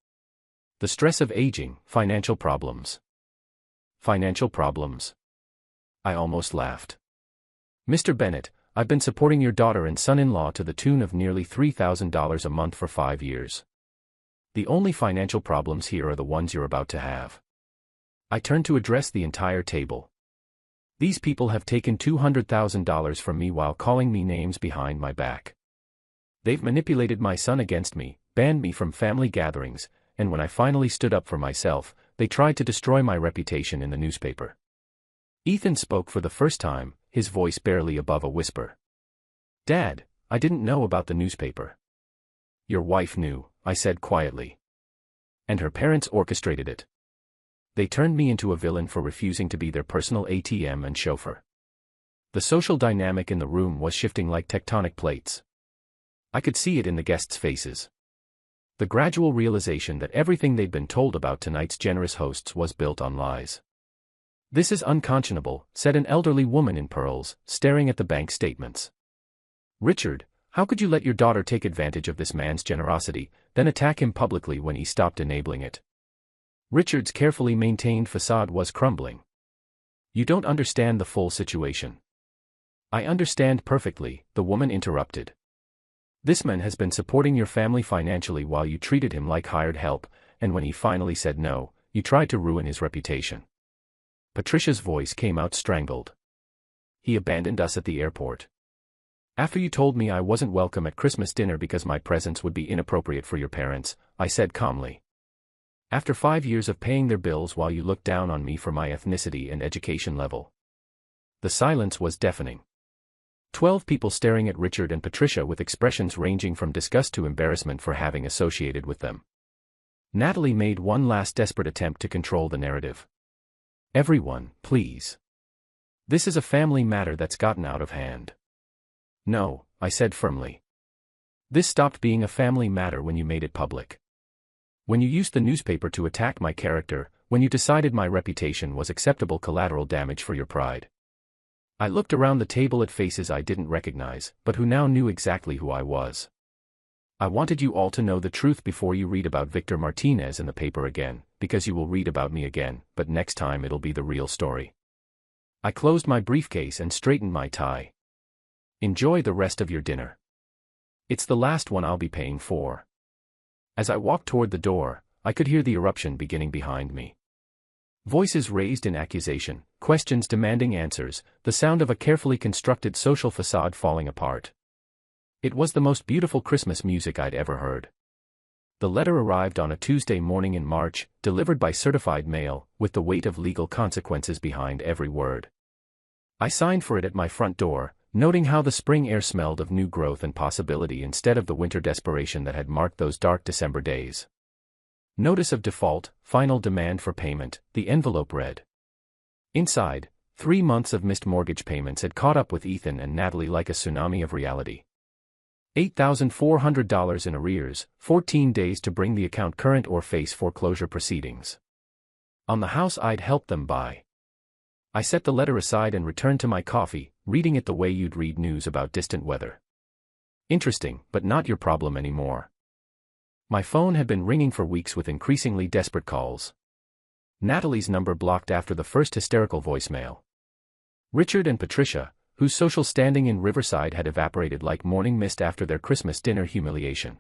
The stress of aging, financial problems. Financial problems. I almost laughed. Mr. Bennett, I've been supporting your daughter and son-in-law to the tune of nearly $3,000 a month for 5 years. The only financial problems here are the ones you're about to have. I turned to address the entire table. These people have taken $200,000 from me while calling me names behind my back. They've manipulated my son against me, banned me from family gatherings, and when I finally stood up for myself, they tried to destroy my reputation in the newspaper. Ethan spoke for the first time, his voice barely above a whisper. Dad, I didn't know about the newspaper. Your wife knew, I said quietly. And her parents orchestrated it. They turned me into a villain for refusing to be their personal ATM and chauffeur. The social dynamic in the room was shifting like tectonic plates. I could see it in the guests' faces. The gradual realization that everything they'd been told about tonight's generous hosts was built on lies. This is unconscionable, said an elderly woman in pearls, staring at the bank statements. Richard, how could you let your daughter take advantage of this man's generosity, then attack him publicly when he stopped enabling it? Richard's carefully maintained facade was crumbling. You don't understand the full situation. I understand perfectly, the woman interrupted. This man has been supporting your family financially while you treated him like hired help, and when he finally said no, you tried to ruin his reputation. Patricia's voice came out strangled. He abandoned us at the airport. After you told me I wasn't welcome at Christmas dinner because my presence would be inappropriate for your parents, I said calmly. After 5 years of paying their bills while you looked down on me for my ethnicity and education level. The silence was deafening. 12 people staring at Richard and Patricia with expressions ranging from disgust to embarrassment for having associated with them. Natalie made one last desperate attempt to control the narrative. Everyone, please. This is a family matter that's gotten out of hand. No, I said firmly. This stopped being a family matter when you made it public. When you used the newspaper to attack my character, when you decided my reputation was acceptable collateral damage for your pride. I looked around the table at faces I didn't recognize, but who now knew exactly who I was. I wanted you all to know the truth before you read about Victor Martinez in the paper again, because you will read about me again, but next time it'll be the real story. I closed my briefcase and straightened my tie. Enjoy the rest of your dinner. It's the last one I'll be paying for. As I walked toward the door, I could hear the eruption beginning behind me. Voices raised in accusation, questions demanding answers, the sound of a carefully constructed social facade falling apart. It was the most beautiful Christmas music I'd ever heard. The letter arrived on a Tuesday morning in March, delivered by certified mail, with the weight of legal consequences behind every word. I signed for it at my front door, noting how the spring air smelled of new growth and possibility instead of the winter desperation that had marked those dark December days. Notice of default, final demand for payment, the envelope read. Inside, 3 months of missed mortgage payments had caught up with Ethan and Natalie like a tsunami of reality. $8,400 in arrears, 14 days to bring the account current or face foreclosure proceedings. On the house I'd helped them buy. I set the letter aside and returned to my coffee, reading it the way you'd read news about distant weather. Interesting, but not your problem anymore. My phone had been ringing for weeks with increasingly desperate calls. Natalie's number blocked after the first hysterical voicemail. Richard and Patricia, whose social standing in Riverside had evaporated like morning mist after their Christmas dinner humiliation.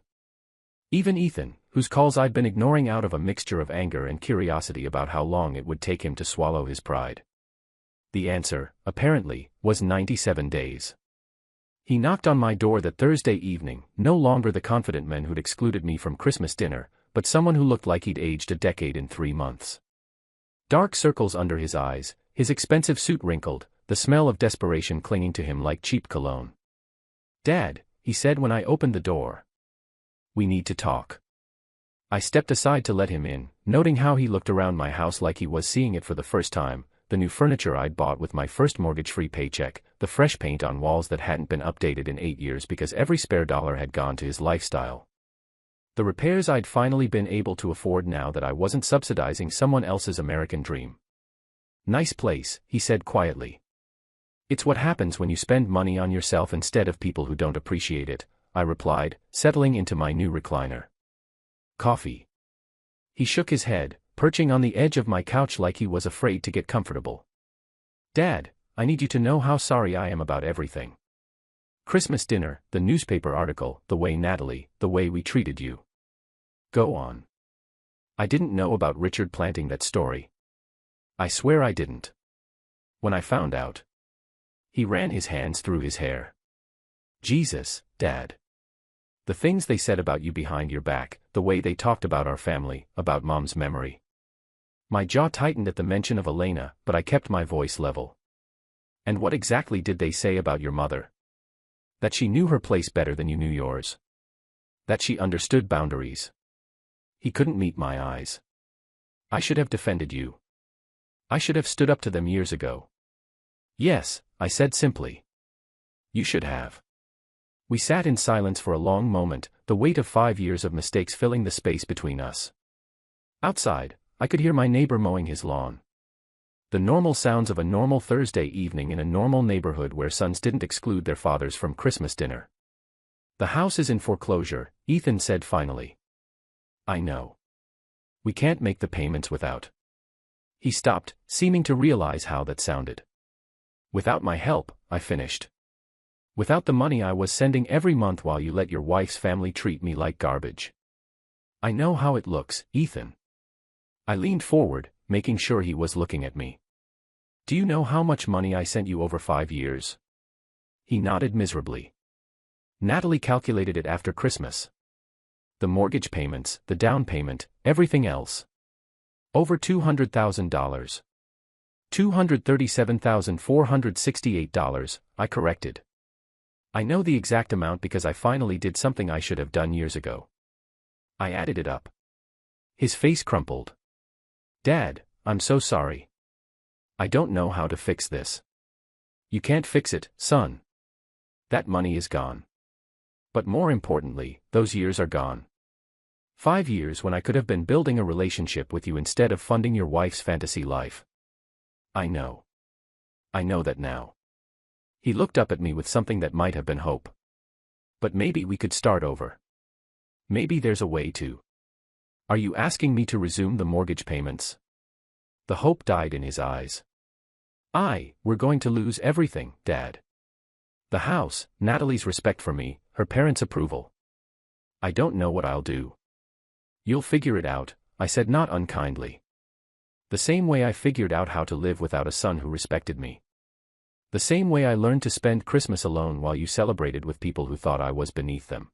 Even Ethan, whose calls I'd been ignoring out of a mixture of anger and curiosity about how long it would take him to swallow his pride. The answer, apparently, was 97 days. He knocked on my door that Thursday evening, no longer the confident man who'd excluded me from Christmas dinner, but someone who looked like he'd aged a decade in 3 months. Dark circles under his eyes, his expensive suit wrinkled, the smell of desperation clinging to him like cheap cologne. "Dad," he said when I opened the door. "We need to talk." I stepped aside to let him in, noting how he looked around my house like he was seeing it for the first time, the new furniture I'd bought with my first mortgage-free paycheck, the fresh paint on walls that hadn't been updated in 8 years because every spare dollar had gone to his lifestyle. The repairs I'd finally been able to afford now that I wasn't subsidizing someone else's American dream. "Nice place," he said quietly. "It's what happens when you spend money on yourself instead of people who don't appreciate it," I replied, settling into my new recliner. "Coffee?" He shook his head, perching on the edge of my couch like he was afraid to get comfortable. "Dad, I need you to know how sorry I am about everything. Christmas dinner, the newspaper article, the way Natalie, the way we treated you." "Go on." "I didn't know about Richard planting that story. I swear I didn't. When I found out." He ran his hands through his hair. "Jesus, Dad. The things they said about you behind your back, the way they talked about our family, about Mom's memory." My jaw tightened at the mention of Elena, but I kept my voice level. "And what exactly did they say about your mother? That she knew her place better than you knew yours? That she understood boundaries?" He couldn't meet my eyes. "I should have defended you. I should have stood up to them years ago." "Yes," I said simply. "You should have." We sat in silence for a long moment, the weight of 5 years of mistakes filling the space between us. Outside, I could hear my neighbor mowing his lawn. The normal sounds of a normal Thursday evening in a normal neighborhood where sons didn't exclude their fathers from Christmas dinner. "The house is in foreclosure," Ethan said finally. "I know. We can't make the payments without." He stopped, seeming to realize how that sounded. "Without my help," I finished. "Without the money I was sending every month while you let your wife's family treat me like garbage." "I know how it looks, Ethan." I leaned forward, making sure he was looking at me. "Do you know how much money I sent you over 5 years?" He nodded miserably. "Natalie calculated it after Christmas. The mortgage payments, the down payment, everything else. Over $200,000. $237,468, I corrected. "I know the exact amount because I finally did something I should have done years ago. I added it up." His face crumpled. "Dad, I'm so sorry. I don't know how to fix this." "You can't fix it, son. That money is gone. But more importantly, those years are gone. 5 years when I could have been building a relationship with you instead of funding your wife's fantasy life. I know. I know that now." He looked up at me with something that might have been hope. "But maybe we could start over. Maybe there's a way to." "Are you asking me to resume the mortgage payments?" The hope died in his eyes. "We're going to lose everything, Dad. The house, Natalie's respect for me, her parents' approval. I don't know what I'll do." "You'll figure it out," I said not unkindly. "The same way I figured out how to live without a son who respected me. The same way I learned to spend Christmas alone while you celebrated with people who thought I was beneath them."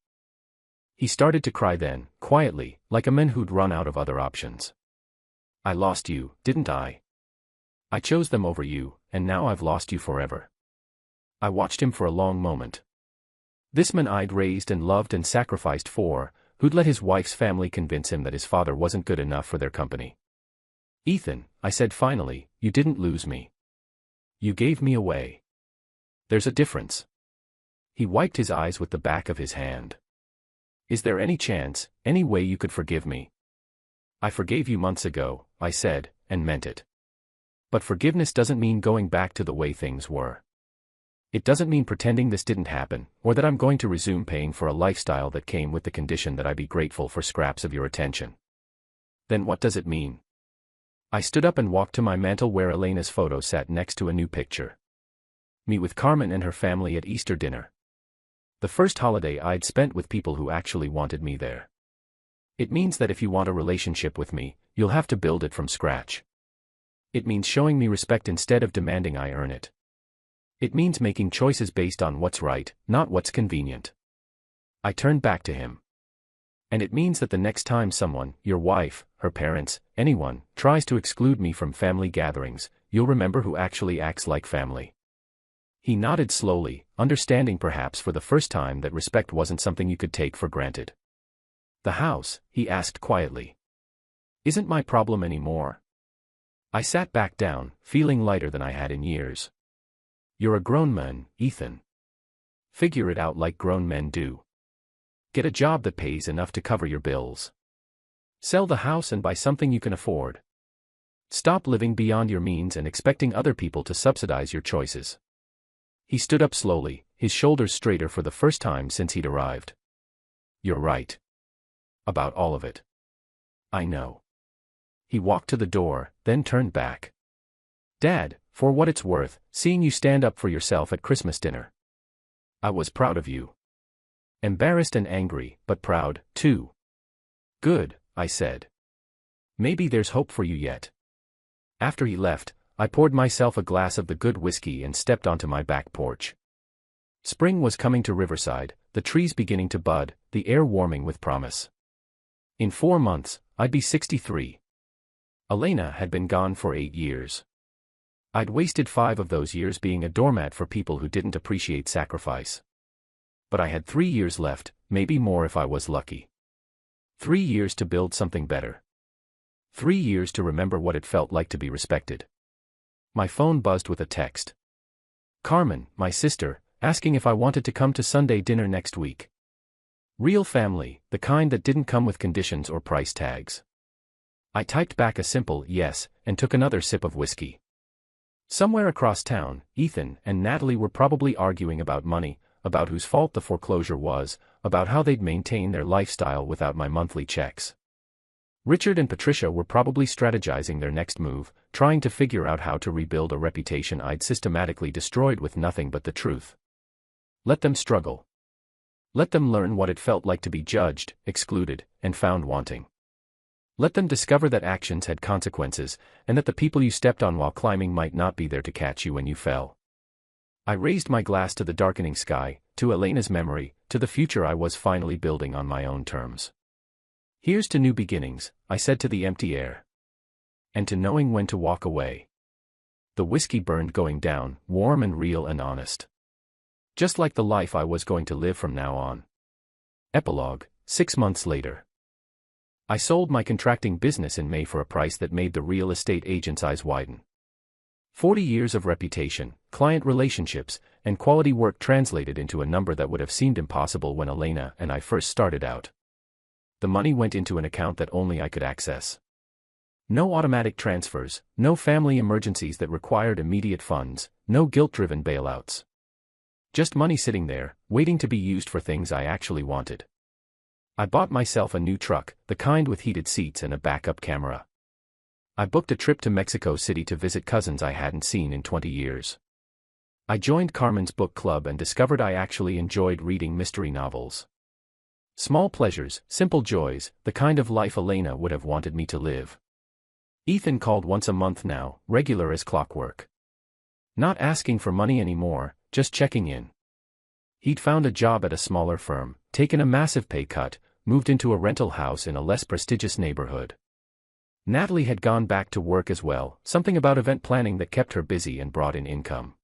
He started to cry then, quietly, like a man who'd run out of other options. "I lost you, didn't I? I chose them over you, and now I've lost you forever. I watched him for a long moment. This man I'd raised and loved and sacrificed for, who'd let his wife's family convince him that his father wasn't good enough for their company. "Ethan," I said finally, "you didn't lose me. You gave me away. There's a difference." He wiped his eyes with the back of his hand. "Is there any chance, any way you could forgive me?" "I forgave you months ago," I said, and meant it. But forgiveness doesn't mean going back to the way things were. It doesn't mean pretending this didn't happen, or that I'm going to resume paying for a lifestyle that came with the condition that I be grateful for scraps of your attention. Then what does it mean? I stood up and walked to my mantel where Elena's photo sat next to a new picture. Me with Carmen and her family at Easter dinner. The first holiday I'd spent with people who actually wanted me there. It means that if you want a relationship with me, you'll have to build it from scratch. It means showing me respect instead of demanding I earn it. It means making choices based on what's right, not what's convenient. I turned back to him. And it means that the next time someone, your wife, her parents, anyone, tries to exclude me from family gatherings, you'll remember who actually acts like family. He nodded slowly, understanding perhaps for the first time that respect wasn't something you could take for granted. "The house," he asked quietly, "isn't my problem anymore." I sat back down, feeling lighter than I had in years. "You're a grown man, Ethan. Figure it out like grown men do. Get a job that pays enough to cover your bills. Sell the house and buy something you can afford. Stop living beyond your means and expecting other people to subsidize your choices." He stood up slowly, his shoulders straighter for the first time since he'd arrived. "You're right. About all of it. I know." He walked to the door, then turned back. "Dad, for what it's worth, seeing you stand up for yourself at Christmas dinner. I was proud of you. Embarrassed and angry, but proud, too." "Good," I said. "Maybe there's hope for you yet." After he left, I poured myself a glass of the good whiskey and stepped onto my back porch. Spring was coming to Riverside, the trees beginning to bud, the air warming with promise. In 4 months, I'd be 63. Elena had been gone for 8 years. I'd wasted 5 of those years being a doormat for people who didn't appreciate sacrifice. But I had 3 years left, maybe more if I was lucky. 3 years to build something better. 3 years to remember what it felt like to be respected. My phone buzzed with a text. Carmen, my sister, asking if I wanted to come to Sunday dinner next week. Real family, the kind that didn't come with conditions or price tags. I typed back a simple yes, and took another sip of whiskey. Somewhere across town, Ethan and Natalie were probably arguing about money, about whose fault the foreclosure was, about how they'd maintain their lifestyle without my monthly checks. Richard and Patricia were probably strategizing their next move, trying to figure out how to rebuild a reputation I'd systematically destroyed with nothing but the truth. Let them struggle. Let them learn what it felt like to be judged, excluded, and found wanting. Let them discover that actions had consequences, and that the people you stepped on while climbing might not be there to catch you when you fell. I raised my glass to the darkening sky, to Elena's memory, to the future I was finally building on my own terms. Here's to new beginnings, I said to the empty air. And to knowing when to walk away. The whiskey burned going down, warm and real and honest. Just like the life I was going to live from now on. Epilogue, 6 months later. I sold my contracting business in May for a price that made the real estate agent's eyes widen. 40 years of reputation, client relationships, and quality work translated into a number that would have seemed impossible when Elena and I first started out. The money went into an account that only I could access. No automatic transfers, no family emergencies that required immediate funds, no guilt-driven bailouts. Just money sitting there, waiting to be used for things I actually wanted. I bought myself a new truck, the kind with heated seats and a backup camera. I booked a trip to Mexico City to visit cousins I hadn't seen in 20 years. I joined Carmen's book club and discovered I actually enjoyed reading mystery novels. Small pleasures, simple joys, the kind of life Elena would have wanted me to live. Ethan called once a month now, regular as clockwork. Not asking for money anymore, just checking in. He'd found a job at a smaller firm, taken a massive pay cut, moved into a rental house in a less prestigious neighborhood. Natalie had gone back to work as well, something about event planning that kept her busy and brought in income.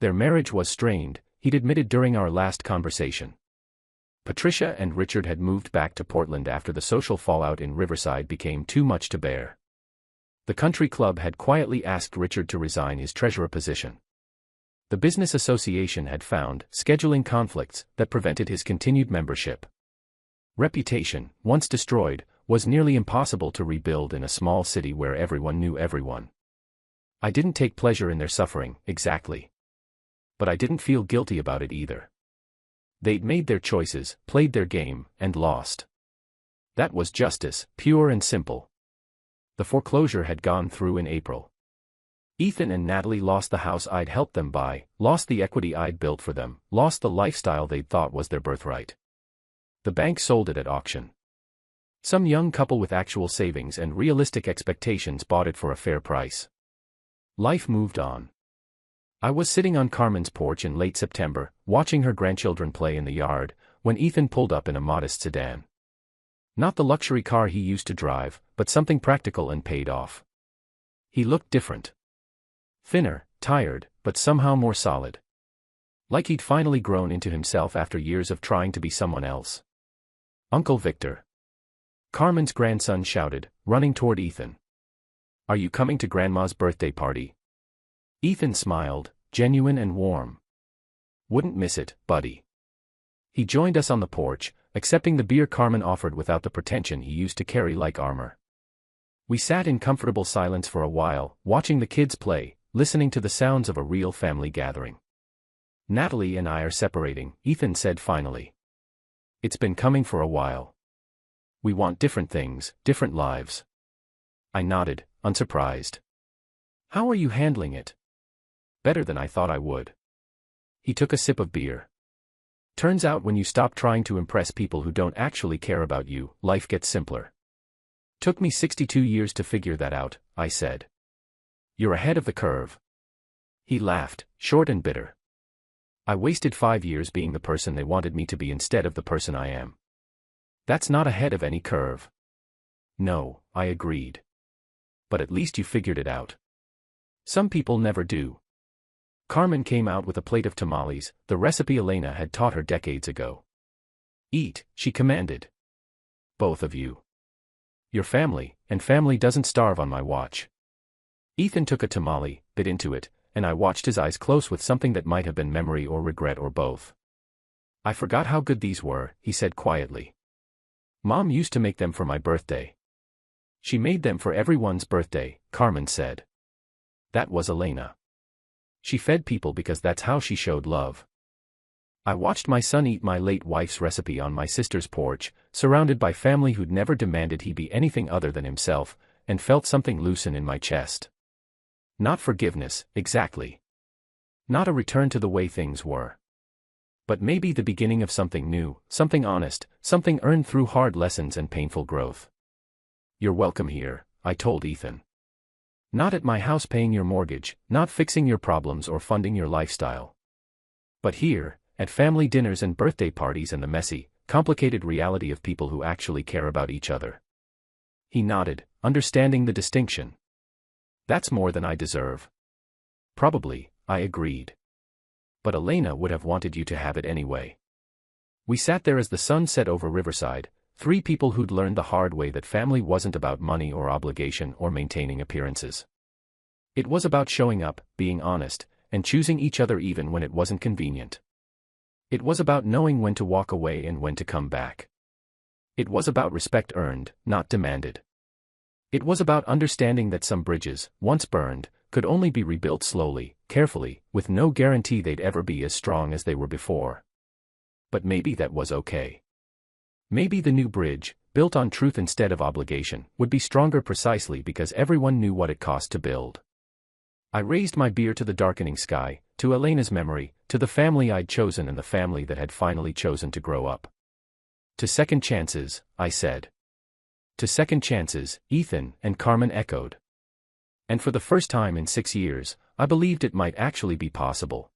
Their marriage was strained, he'd admitted during our last conversation. Patricia and Richard had moved back to Portland after the social fallout in Riverside became too much to bear. The country club had quietly asked Richard to resign his treasurer position. The business association had found scheduling conflicts that prevented his continued membership. Reputation, once destroyed, was nearly impossible to rebuild in a small city where everyone knew everyone. I didn't take pleasure in their suffering, exactly. But I didn't feel guilty about it either. They'd made their choices, played their game, and lost. That was justice, pure and simple. The foreclosure had gone through in April. Ethan and Natalie lost the house I'd helped them buy, lost the equity I'd built for them, lost the lifestyle they'd thought was their birthright. The bank sold it at auction. Some young couple with actual savings and realistic expectations bought it for a fair price. Life moved on. I was sitting on Carmen's porch in late September, watching her grandchildren play in the yard, when Ethan pulled up in a modest sedan. Not the luxury car he used to drive, but something practical and paid off. He looked different. Thinner, tired, but somehow more solid. Like he'd finally grown into himself after years of trying to be someone else. "Uncle Victor!" Carmen's grandson shouted, running toward Ethan. "Are you coming to Grandma's birthday party?" Ethan smiled, genuine and warm. "Wouldn't miss it, buddy." He joined us on the porch, accepting the beer Carmen offered without the pretension he used to carry like armor. We sat in comfortable silence for a while, watching the kids play, listening to the sounds of a real family gathering. "Natalie and I are separating," Ethan said finally. "It's been coming for a while. We want different things, different lives." I nodded, unsurprised. "How are you handling it?" "Better than I thought I would." He took a sip of beer. "Turns out when you stop trying to impress people who don't actually care about you, life gets simpler." "Took me 62 years to figure that out," I said. "You're ahead of the curve." He laughed, short and bitter. "I wasted 5 years being the person they wanted me to be instead of the person I am." "That's not ahead of any curve." "No," I agreed. "But at least you figured it out." "Some people never do." Carmen came out with a plate of tamales, the recipe Elena had taught her decades ago. "Eat," she commanded. "Both of you. Your family, and family doesn't starve on my watch." Ethan took a tamale, bit into it, and I watched his eyes close with something that might have been memory or regret or both. "I forgot how good these were," he said quietly. "Mom used to make them for my birthday." "She made them for everyone's birthday," Carmen said. "That was Elena. She fed people because that's how she showed love." I watched my son eat my late wife's recipe on my sister's porch, surrounded by family who'd never demanded he be anything other than himself, and felt something loosen in my chest. Not forgiveness, exactly. Not a return to the way things were. But maybe the beginning of something new, something honest, something earned through hard lessons and painful growth. "You're welcome here," I told Ethan. "Not at my house paying your mortgage, not fixing your problems or funding your lifestyle. But here, at family dinners and birthday parties and the messy, complicated reality of people who actually care about each other." He nodded, understanding the distinction. "That's more than I deserve." "Probably," I agreed. "But Elena would have wanted you to have it anyway." We sat there as the sun set over Riverside, 3 people who'd learned the hard way that family wasn't about money or obligation or maintaining appearances. It was about showing up, being honest, and choosing each other even when it wasn't convenient. It was about knowing when to walk away and when to come back. It was about respect earned, not demanded. It was about understanding that some bridges, once burned, could only be rebuilt slowly, carefully, with no guarantee they'd ever be as strong as they were before. But maybe that was okay. Maybe the new bridge, built on truth instead of obligation, would be stronger precisely because everyone knew what it cost to build. I raised my beer to the darkening sky, to Elena's memory, to the family I'd chosen and the family that had finally chosen to grow up. "To second chances," I said. "To second chances," Ethan and Carmen echoed. And for the first time in 6 years, I believed it might actually be possible.